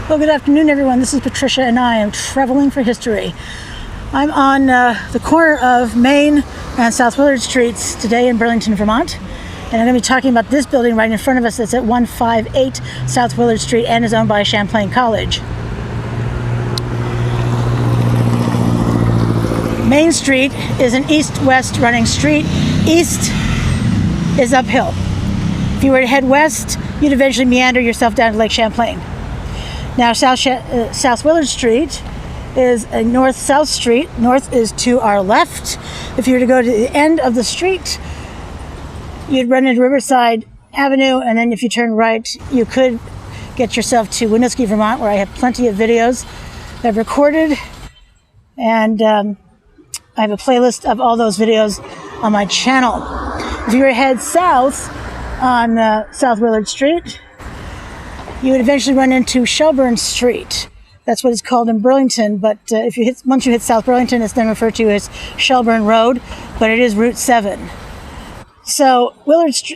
Well, good afternoon, everyone. This is Patricia, and I am traveling for history. I'm on the corner of Main and South Willard Streets today in Burlington, Vermont. And I'm going to be talking about this building right in front of us that's at 158 South Willard Street and is owned by Champlain College. Main Street is an east-west running street. East is uphill. If you were to head west, you'd eventually meander yourself down to Lake Champlain. Now, South Willard Street is a north-south street. North is to our left. If you were to go to the end of the street, you'd run into Riverside Avenue, and then if you turn right, you could get yourself to Winooski, Vermont, where I have plenty of videos that I've recorded, and I have a playlist of all those videos on my channel. If you were to head south on South Willard Street, you would eventually run into Shelburne Street. That's what it's called in Burlington, but once you hit South Burlington, it's then referred to as Shelburne Road, but it is Route 7. So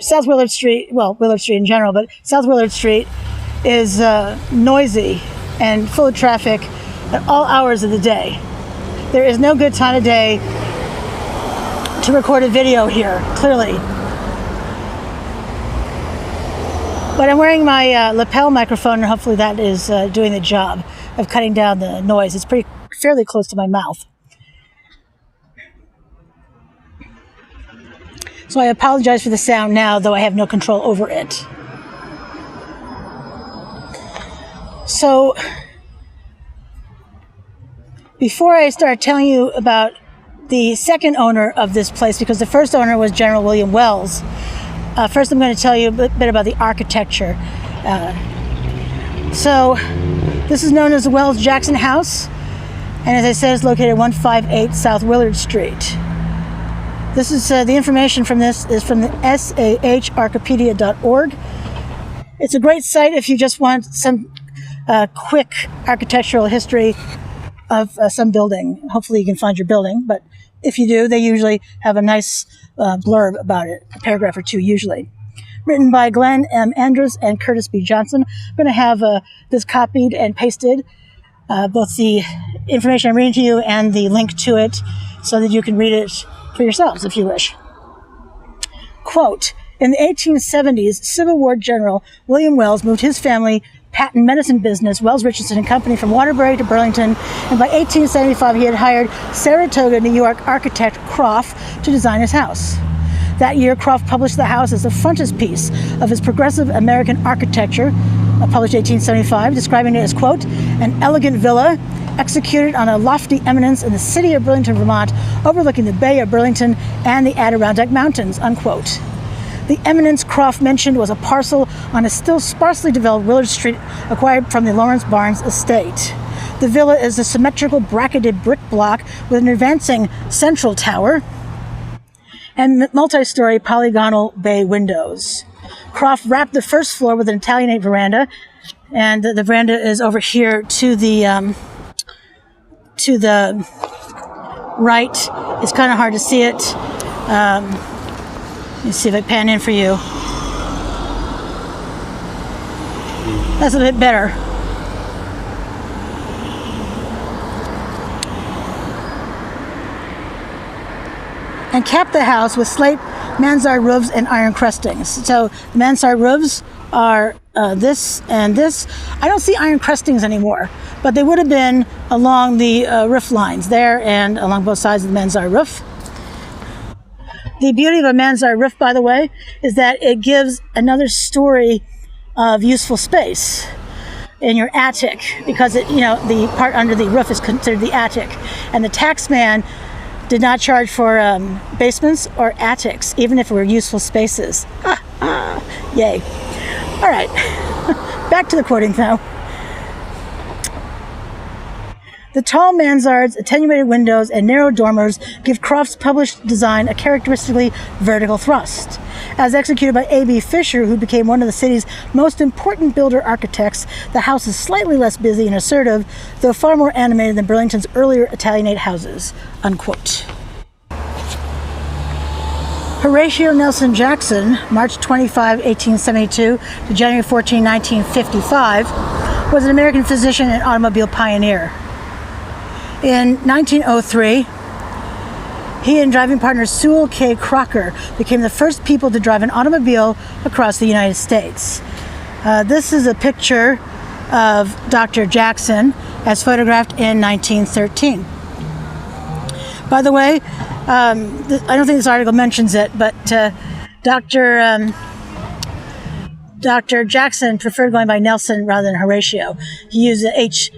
South Willard Street, well, Willard Street in general, but South Willard Street is noisy and full of traffic at all hours of the day. There is no good time of day to record a video here, clearly. But I'm wearing my lapel microphone, and hopefully that is doing the job of cutting down the noise. It's fairly close to my mouth. So I apologize for the sound now, though I have no control over it. So before I start telling you about the second owner of this place, because the first owner was General William Wells, first I'm going to tell you a bit about the architecture. So this is known as the Wells Jackson House, and as I said, it's located at 158 South Willard Street. This is the information from this is from the saharchipedia.org. It's a great site if you just want some quick architectural history of some building. Hopefully you can find your building, but if you do, they usually have a nice blurb about it, a paragraph or two usually. Written by Glenn M. Andrews and Curtis B. Johnson. I'm going to have this copied and pasted, both the information I'm reading to you and the link to it, so that you can read it for yourselves if you wish. Quote, in the 1870s, Civil War General William Wells moved his family patent medicine business, Wells Richardson and Company, from Waterbury to Burlington, and by 1875 he had hired Saratoga, New York architect Croft to design his house. That year, Croft published the house as the frontispiece of his progressive American architecture, published 1875, describing it as, quote, an elegant villa executed on a lofty eminence in the city of Burlington, Vermont, overlooking the Bay of Burlington and the Adirondack Mountains, unquote. The eminence Croft mentioned was a parcel on a still sparsely developed Willard Street acquired from the Lawrence Barnes estate. The villa is a symmetrical bracketed brick block with an advancing central tower and multi-story polygonal bay windows. Croft wrapped the first floor with an Italianate veranda, and the veranda is over here to the right. It's kind of hard to see it. Let me see if I pan in for you. That's a bit better. And capped the house with slate mansard roofs and iron crestings. So the mansard roofs are this and this. I don't see iron crestings anymore, but they would have been along the roof lines there and along both sides of the mansard roof. The beauty of a mansard roof, by the way, is that it gives another story of useful space in your attic, because the part under the roof is considered the attic, and the tax man did not charge for basements or attics, even if it were useful spaces. Yay. All right, back to the quoting now. The tall mansards, attenuated windows, and narrow dormers give Croft's published design a characteristically vertical thrust. As executed by A.B. Fisher, who became one of the city's most important builder architects, the house is slightly less busy and assertive, though far more animated than Burlington's earlier Italianate houses, unquote. Horatio Nelson Jackson, March 25, 1872 to January 14, 1955, was an American physician and automobile pioneer. In 1903, he and driving partner Sewall K. Crocker became the first people to drive an automobile across the United States. This is a picture of Dr. Jackson as photographed in 1913. By the way, I don't think this article mentions it, but Dr. Jackson preferred going by Nelson rather than Horatio. He used the H.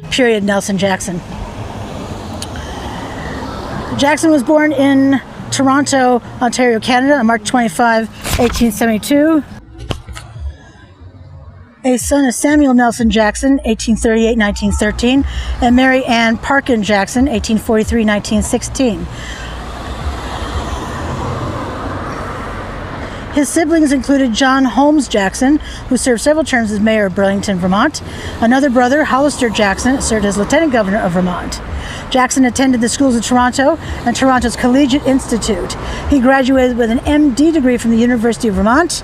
Nelson Jackson. Jackson was born in Toronto, Ontario, Canada on March 25, 1872. A son of Samuel Nelson Jackson, 1838-1913, and Mary Ann Parkin Jackson, 1843-1916. His siblings included John Holmes Jackson, who served several terms as mayor of Burlington, Vermont. Another brother, Hollister Jackson, served as lieutenant governor of Vermont. Jackson attended the schools of Toronto and Toronto's Collegiate Institute. He graduated with an MD degree from the University of Vermont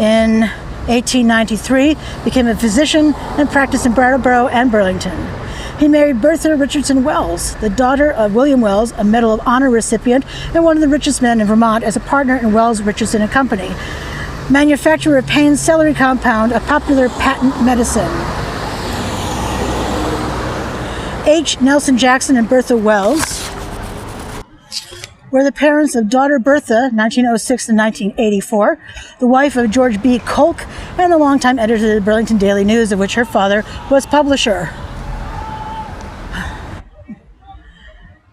in 1893, became a physician, and practiced in Brattleboro and Burlington. He married Bertha Richardson Wells, the daughter of William Wells, a Medal of Honor recipient and one of the richest men in Vermont, as a partner in Wells, Richardson and Company, manufacturer of Payne's celery compound, a popular patent medicine. H. Nelson Jackson and Bertha Wells were the parents of daughter Bertha, 1906 to 1984, the wife of George B. Kolk, and the longtime editor of the Burlington Daily News, of which her father was publisher.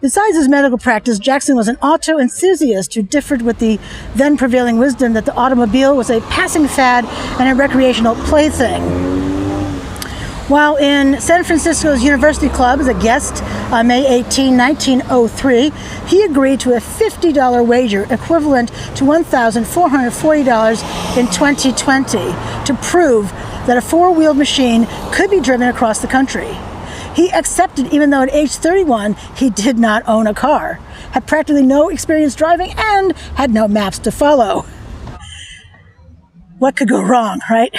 Besides his medical practice, Jackson was an auto enthusiast who differed with the then prevailing wisdom that the automobile was a passing fad and a recreational plaything. While in San Francisco's University Club as a guest on May 18, 1903, he agreed to a $50 wager equivalent to $1,440 in 2020 to prove that a four-wheeled machine could be driven across the country. He accepted, even though at age 31, he did not own a car, had practically no experience driving, and had no maps to follow. What could go wrong, right?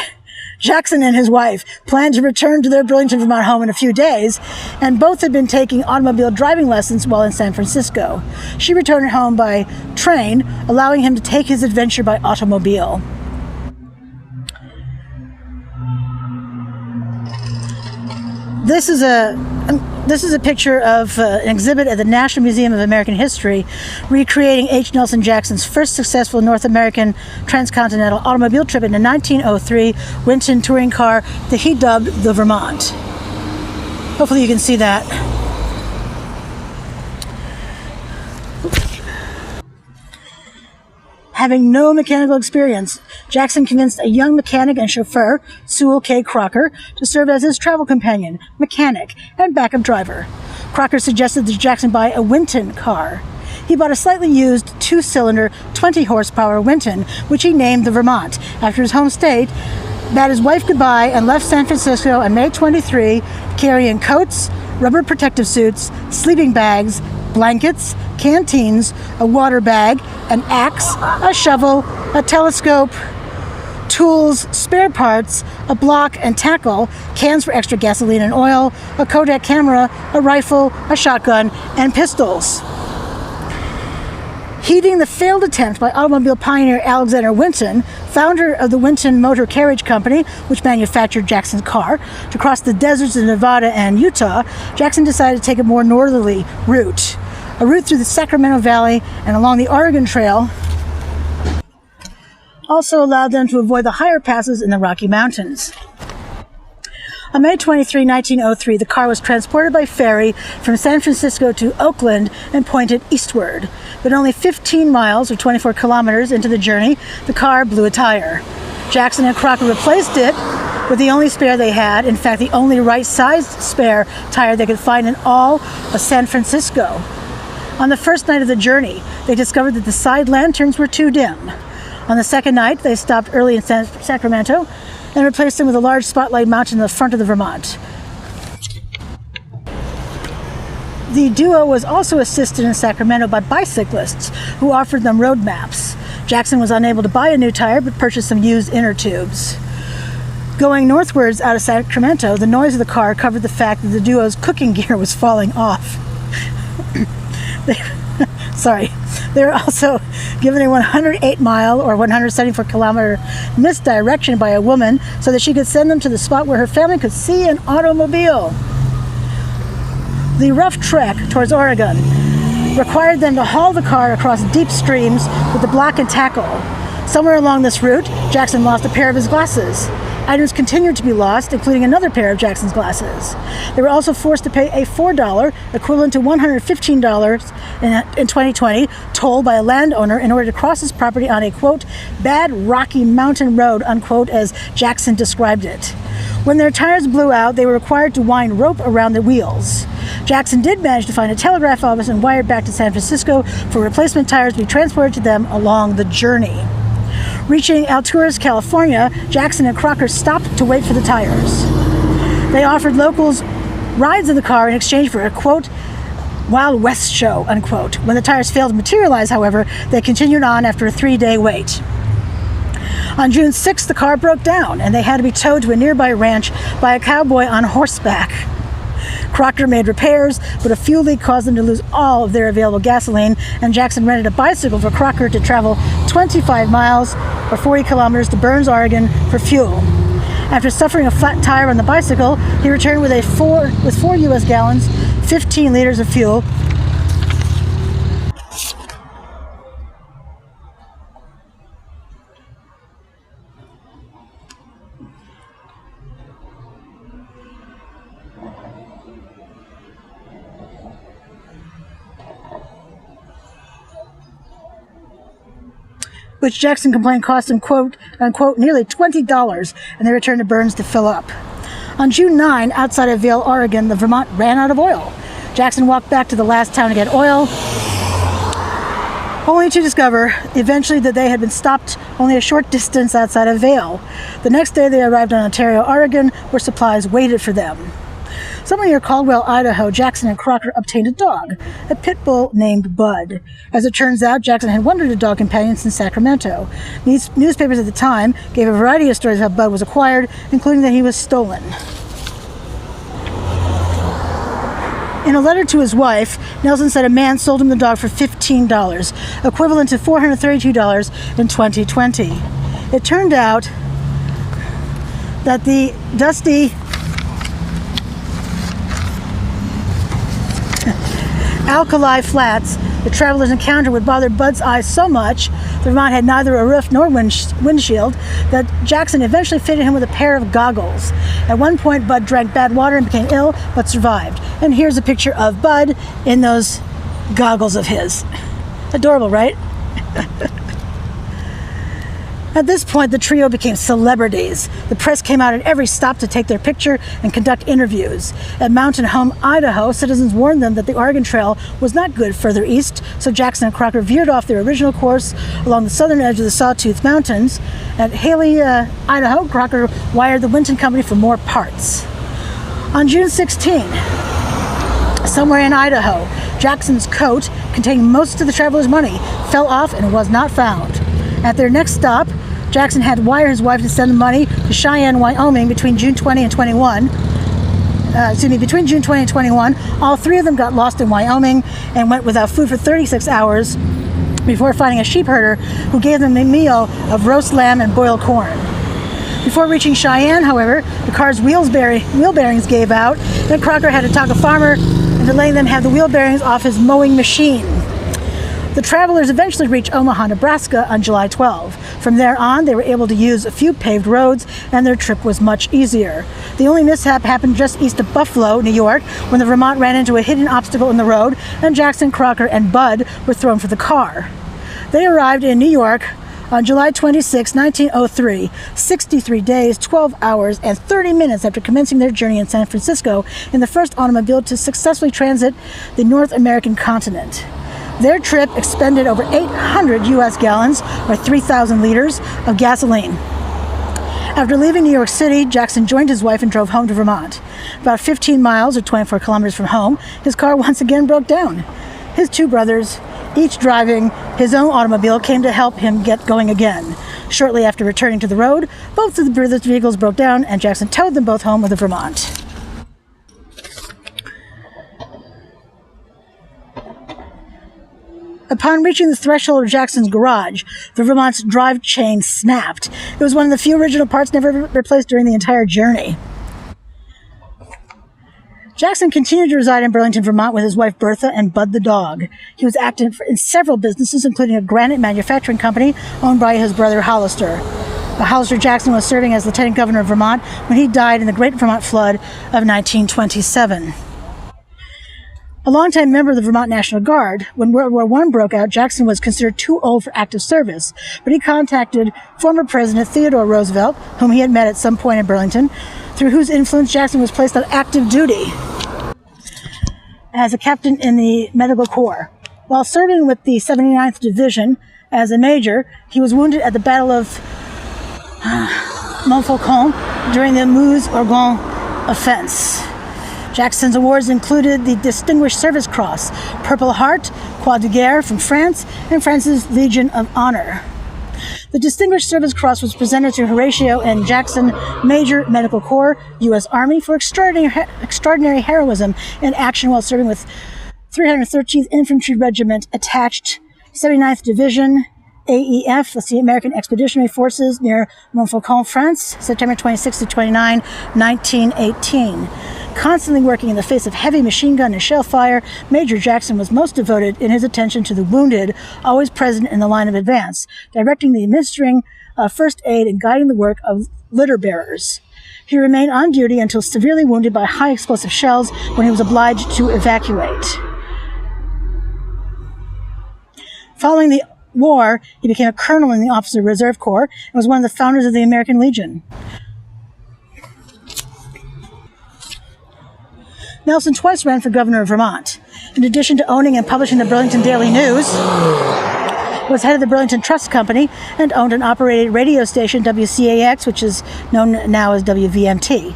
Jackson and his wife planned to return to their Burlington, Vermont home in a few days, and both had been taking automobile driving lessons while in San Francisco. She returned home by train, allowing him to take his adventure by automobile. This is a picture of an exhibit at the National Museum of American History, recreating H. Nelson Jackson's first successful North American transcontinental automobile trip in a 1903 Winton touring car that he dubbed the Vermont. Hopefully you can see that. Having no mechanical experience, Jackson convinced a young mechanic and chauffeur, Sewall K. Crocker, to serve as his travel companion, mechanic, and backup driver. Crocker suggested that Jackson buy a Winton car. He bought a slightly used two-cylinder, 20-horsepower Winton, which he named the Vermont, after his home state, bade his wife goodbye, and left San Francisco on May 23, carrying coats, rubber protective suits, sleeping bags, blankets, canteens, a water bag, an axe, a shovel, a telescope, tools, spare parts, a block and tackle, cans for extra gasoline and oil, a Kodak camera, a rifle, a shotgun, and pistols. Heeding the failed attempt by automobile pioneer Alexander Winton, founder of the Winton Motor Carriage Company, which manufactured Jackson's car, to cross the deserts of Nevada and Utah, Jackson decided to take a more northerly route. A route through the Sacramento Valley and along the Oregon Trail also allowed them to avoid the higher passes in the Rocky Mountains. On May 23, 1903, the car was transported by ferry from San Francisco to Oakland and pointed eastward. But only 15 miles, or 24 kilometers, into the journey, the car blew a tire. Jackson and Crocker replaced it with the only spare they had, in fact, the only right-sized spare tire they could find in all of San Francisco. On the first night of the journey, they discovered that the side lanterns were too dim. On the second night, they stopped early in Sacramento and replaced them with a large spotlight mounted in the front of the Vermont. The duo was also assisted in Sacramento by bicyclists who offered them road maps. Jackson was unable to buy a new tire but purchased some used inner tubes. Going northwards out of Sacramento, the noise of the car covered the fact that the duo's cooking gear was falling off. They were also given a 108-mile or 174-kilometer misdirection by a woman so that she could send them to the spot where her family could see an automobile. The rough trek towards Oregon required them to haul the car across deep streams with the block and tackle. Somewhere along this route, Jackson lost a pair of his glasses. Items continued to be lost, including another pair of Jackson's glasses. They were also forced to pay a $4, equivalent to $115 in 2020, toll by a landowner in order to cross his property on a, quote, bad rocky mountain road, unquote, as Jackson described it. When their tires blew out, they were required to wind rope around the wheels. Jackson did manage to find a telegraph office and wired back to San Francisco for replacement tires to be transported to them along the journey. Reaching Alturas, California, Jackson and Crocker stopped to wait for the tires. They offered locals rides in the car in exchange for a, quote, Wild West show, unquote. When the tires failed to materialize, however, they continued on after a 3-day wait. On June 6th, the car broke down, and they had to be towed to a nearby ranch by a cowboy on horseback. Crocker made repairs, but a fuel leak caused them to lose all of their available gasoline, and Jackson rented a bicycle for Crocker to travel 25 miles or 40 kilometers to Burns, Oregon for fuel. After suffering a flat tire on the bicycle, he returned with 4 U.S. gallons, 15 liters of fuel, which Jackson complained cost him, quote, unquote, nearly $20, and they returned to Burns to fill up. On June 9, outside of Vail, Oregon, the Vermont ran out of oil. Jackson walked back to the last town to get oil, only to discover eventually that they had been stopped only a short distance outside of Vail. The next day they arrived in Ontario, Oregon, where supplies waited for them. Somewhere near Caldwell, Idaho, Jackson and Crocker obtained a dog, a pit bull named Bud. As it turns out, Jackson had wanted a dog companion since Sacramento. Newspapers at the time gave a variety of stories of how Bud was acquired, including that he was stolen. In a letter to his wife, Nelson said a man sold him the dog for $15, equivalent to $432 in 2020. It turned out that the dusty alkali flats the travelers encountered would bother Bud's eyes so much, the Vermont had neither a roof nor windshield, that Jackson eventually fitted him with a pair of goggles. At one point, Bud drank bad water and became ill, but survived. And here's a picture of Bud in those goggles of his. Adorable, right? At this point, the trio became celebrities. The press came out at every stop to take their picture and conduct interviews. At Mountain Home, Idaho, citizens warned them that the Oregon Trail was not good further east, so Jackson and Crocker veered off their original course along the southern edge of the Sawtooth Mountains. At Haley, Idaho, Crocker wired the Winton Company for more parts. On June 16, somewhere in Idaho, Jackson's coat, containing most of the traveler's money, fell off and was not found. At their next stop, Jackson had to wire his wife to send the money to Cheyenne, Wyoming between June 20 and 21. Between June 20 and 21, all three of them got lost in Wyoming and went without food for 36 hours before finding a sheep herder who gave them a meal of roast lamb and boiled corn. Before reaching Cheyenne, however, the car's wheel bearings gave out, and Crocker had to talk a farmer into letting them have the wheel bearings off his mowing machine. The travelers eventually reached Omaha, Nebraska on July 12. From there on, they were able to use a few paved roads, and their trip was much easier. The only mishap happened just east of Buffalo, New York, when the Vermont ran into a hidden obstacle in the road, and Jackson, Crocker, and Bud were thrown for the car. They arrived in New York on July 26, 1903, 63 days, 12 hours, and 30 minutes after commencing their journey in San Francisco in the first automobile to successfully transit the North American continent. Their trip expended over 800 U.S. gallons, or 3,000 liters, of gasoline. After leaving New York City, Jackson joined his wife and drove home to Vermont. About 15 miles, or 24 kilometers from home, his car once again broke down. His two brothers each driving his own automobile, came to help him get going again. Shortly after returning to the road, both of the brothers' vehicles broke down, and Jackson towed them both home with Vermont. Upon reaching the threshold of Jackson's garage, the Vermont's drive chain snapped. It was one of the few original parts never replaced during the entire journey. Jackson continued to reside in Burlington, Vermont with his wife Bertha and Bud the dog. He was active in several businesses, including a granite manufacturing company owned by his brother Hollister. Hollister Jackson was serving as Lieutenant Governor of Vermont when he died in the Great Vermont Flood of 1927. A longtime member of the Vermont National Guard, when World War I broke out, Jackson was considered too old for active service, but he contacted former President Theodore Roosevelt, whom he had met at some point in Burlington, through whose influence Jackson was placed on active duty as a captain in the Medical Corps. While serving with the 79th Division as a major, he was wounded at the Battle of Montfaucon during the Meuse-Argonne offense. Jackson's awards included the Distinguished Service Cross, Purple Heart, Croix de Guerre from France, and France's Legion of Honor. The Distinguished Service Cross was presented to Horatio N. Jackson, Major, Medical Corps, U.S. Army, for extraordinary heroism in action while serving with 313th Infantry Regiment, attached 79th Division, AEF, that's the American Expeditionary Forces, near Montfaucon, France, September 26 to 29, 1918. Constantly working in the face of heavy machine gun and shell fire, Major Jackson was most devoted in his attention to the wounded, always present in the line of advance, directing the administering of first aid and guiding the work of litter bearers. He remained on duty until severely wounded by high explosive shells when he was obliged to evacuate. Following the war, he became a colonel in the Officer Reserve Corps and was one of the founders of the American Legion. Nelson twice ran for governor of Vermont. In addition to owning and publishing the Burlington Daily News, was head of the Burlington Trust Company and owned and operated radio station WCAX, which is known now as WVMT.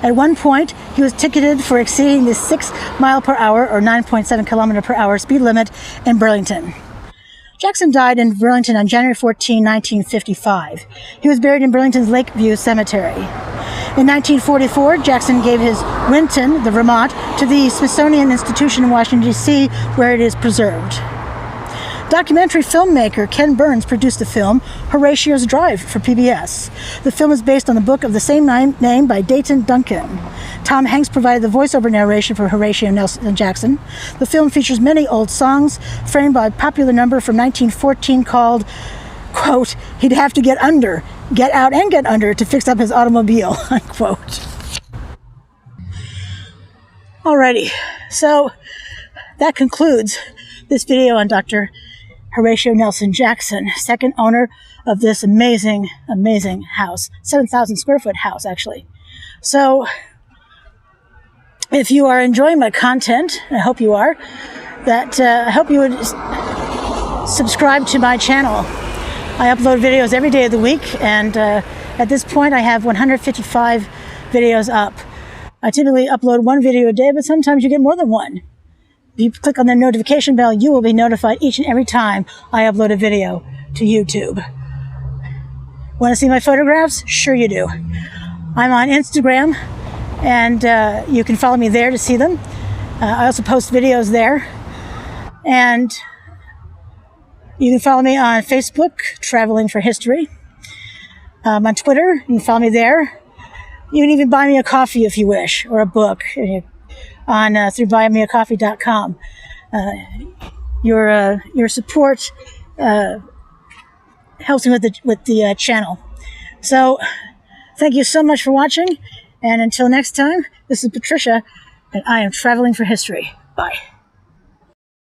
At one point, he was ticketed for exceeding the 6 mile per hour or 9.7 kilometer per hour speed limit in Burlington. Jackson died in Burlington on January 14, 1955. He was buried in Burlington's Lakeview Cemetery. In 1944, Jackson gave his Winton, the Vermont, to the Smithsonian Institution in Washington, D.C., where it is preserved. Documentary filmmaker Ken Burns produced the film Horatio's Drive for PBS. The film is based on the book of the same name by Dayton Duncan. Tom Hanks provided the voiceover narration for Horatio Nelson Jackson. The film features many old songs, framed by a popular number from 1914 called, quote, "He'd have to get out and get under to fix up his automobile," unquote. Alrighty, so that concludes this video on Dr. Horatio Nelson Jackson, second owner of this amazing, amazing house. 7,000 square foot house, actually. So, if you are enjoying my content, I hope you are, I hope you would subscribe to my channel. I upload videos every day of the week, and at this point I have 155 videos up. I typically upload one video a day, but sometimes you get more than one. If you click on the notification bell, you will be notified each and every time I upload a video to YouTube. Want to see my photographs? Sure you do. I'm on Instagram, and you can follow me there to see them. I also post videos there. And you can follow me on Facebook, Traveling for History. On Twitter, you can follow me there. You can even buy me a coffee if you wish, or a book, on through buymeacoffee.com. Your support helps me with the channel. So thank you so much for watching, and until next time, this is Patricia, and I am Traveling for History. Bye.